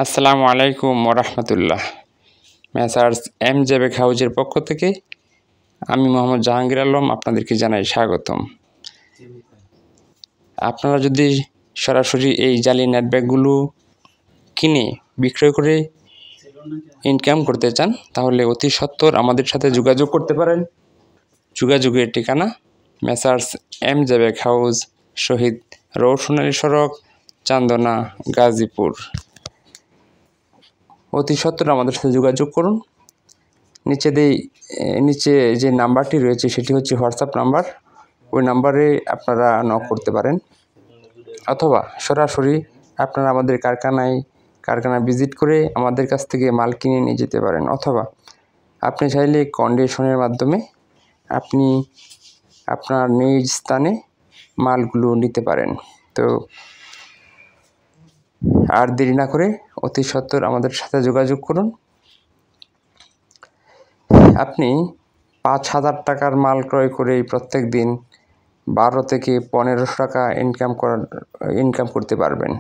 আসসালামু আলাইকুম ওরহমতুল্লাহ। মেসার্স এমজে বেক হাউজের পক্ষ থেকে আমি মোহাম্মদ জাহাঙ্গীর আলম আপনাদেরকে জানাই স্বাগতম। আপনারা যদি সরাসরি এই জালি নেটব্যাগগুলো কিনে বিক্রয় করে ইনকাম করতে চান তাহলে অতি সত্বর আমাদের সাথে যোগাযোগ করতে পারেন। যোগাযোগের ঠিকানা মেসার্স এমজে বেক হাউজ, শহীদ রোড, সোনালী সড়ক, চান্দনা, গাজীপুর। অতি সত্বর আমাদের সাথে যোগাযোগ করুন। নিচে যে নাম্বারটি রয়েছে সেটি হচ্ছে হোয়াটসঅ্যাপ নাম্বার। ওই নাম্বারে আপনারা নক করতে পারেন, অথবা সরাসরি আপনারা আমাদের কারখানা ভিজিট করে আমাদের কাছ থেকে মাল কিনে নিয়ে যেতে পারেন, অথবা আপনি চাইলে কন্ডিশনের মাধ্যমে আপনি আপনার নিজ স্থানে মালগুলো নিতে পারেন। তো আর দেরি না করে অতি সত্বর আমাদের সাথে যোগাযোগ করুন। আপনি 5,000 টাকার মাল ক্রয় করেই প্রত্যেক দিন 12 থেকে 1500 টাকা ইনকাম করতে পারবেন।